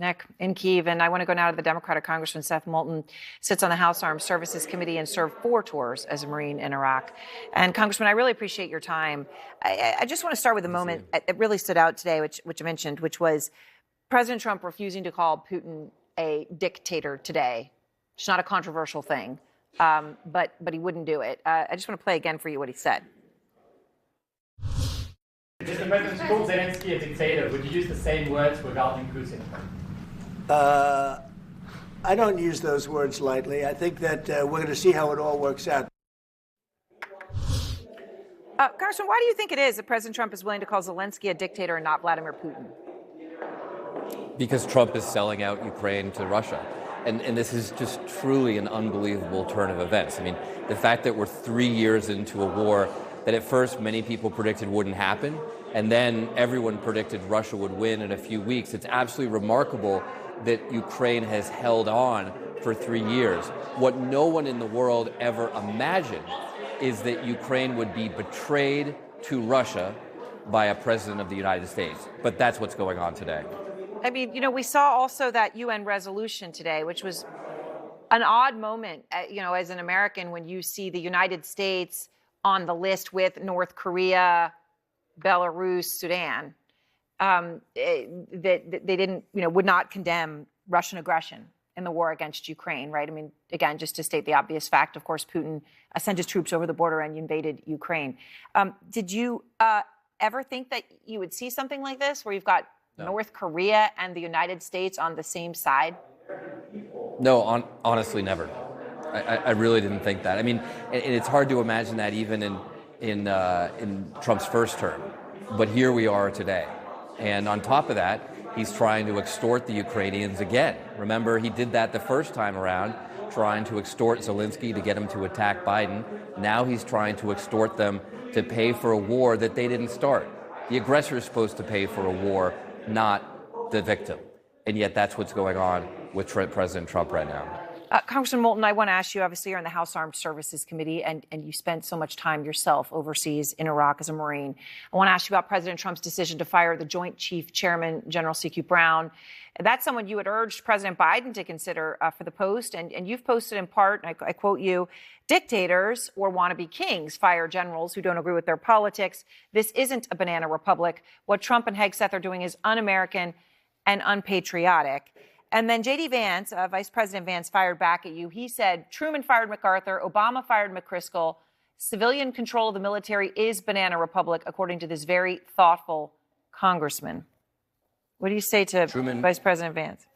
Nick, in Kyiv, and I want to go now to the Democratic Congressman Seth Moulton, sits on the House Armed Services Committee and served 4 tours as a Marine in Iraq. And Congressman, I really appreciate your time. I just want to start with a moment that really stood out today, which I mentioned, which was President Trump refusing to call Putin a dictator today. It's not a controversial thing, but he wouldn't do it. I just want to play again for you what he said. Mr. President called Zelensky a dictator. Would you use the same words regarding Putin? I don't use those words lightly. I think that we're going to see how it all works out. Congressman, why do you think it is that President Trump is willing to call Zelensky a dictator and not Vladimir Putin? Because Trump is selling out Ukraine to Russia. And this is just truly an unbelievable turn of events. I mean, the fact that we're 3 years into a war that at first many people predicted wouldn't happen, and then everyone predicted Russia would win in a few weeks. It's absolutely remarkable that Ukraine has held on for 3 years. What no one in the world ever imagined is that Ukraine would be betrayed to Russia by a president of the United States. But that's what's going on today. I mean, we saw also that UN resolution today, which was an odd moment, as an American, when you see the United States on the list with North Korea, Belarus, Sudan, that they didn't, would not condemn Russian aggression in the war against Ukraine, right? I mean, again, just to state the obvious fact, of course, Putin sent his troops over the border and invaded Ukraine. Did you ever think that you would see something like this, where you've got North Korea and the United States on the same side? No, honestly, never. I really didn't think that. I mean, and it's hard to imagine that even in Trump's first term. But here we are today. And on top of that, he's trying to extort the Ukrainians again. Remember, he did that the first time around, trying to extort Zelensky to get him to attack Biden. Now he's trying to extort them to pay for a war that they didn't start. The aggressor is supposed to pay for a war, not the victim. And yet that's what's going on with President Trump right now. Congressman Moulton, I want to ask you, obviously, you're in the House Armed Services Committee, and you spent so much time yourself overseas in Iraq as a Marine. I want to ask you about President Trump's decision to fire the Joint Chief Chairman, General C.Q. Brown. That's someone you had urged President Biden to consider for the post, and you've posted in part, and I quote you, "Dictators or wannabe kings fire generals who don't agree with their politics. This isn't a banana republic. What Trump and Hegseth are doing is un-American and unpatriotic." And then J.D. Vance, Vice President Vance, fired back at you. He said, Truman fired MacArthur, Obama fired McChrystal. Civilian control of the military is banana republic, according to this very thoughtful congressman. What do you say to Vice President Vance?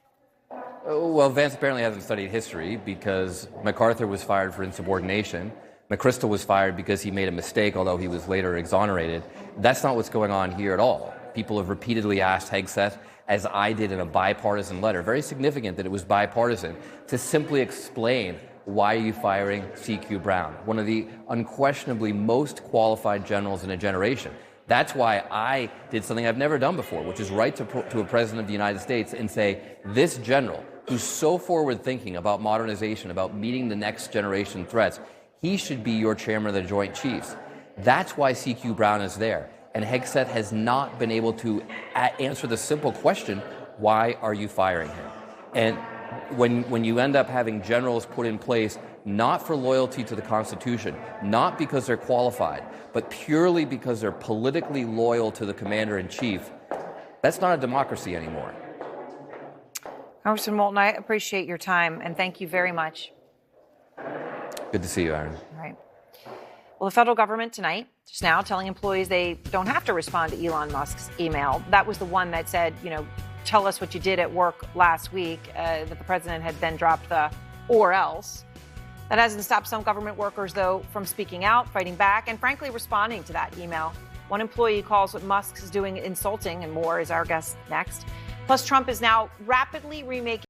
Well, Vance apparently hasn't studied history, because MacArthur was fired for insubordination. McChrystal was fired because he made a mistake, although he was later exonerated. That's not what's going on here at all. People have repeatedly asked Hegseth, as I did in a bipartisan letter, very significant that it was bipartisan, to simply explain, why are you firing C.Q. Brown, one of the unquestionably most qualified generals in a generation. That's why I did something I've never done before, which is write to a president of the United States and say, this general, who's so forward-thinking about modernization, about meeting the next generation threats, he should be your chairman of the Joint Chiefs. That's why C.Q. Brown is there. And Hegseth has not been able to answer the simple question, why are you firing him? And when you end up having generals put in place not for loyalty to the Constitution, not because they're qualified, but purely because they're politically loyal to the commander-in-chief, that's not a democracy anymore. Congressman Moulton, I appreciate your time, and thank you very much. Good to see you, Aaron. All right. Well, the federal government tonight, just now, telling employees they don't have to respond to Elon Musk's email. That was the one that said, tell us what you did at work last week, that the president had then dropped the or else. That hasn't stopped some government workers, though, from speaking out, fighting back, and frankly responding to that email. One employee calls what Musk is doing insulting, and more is our guest next. Plus, Trump is now rapidly remaking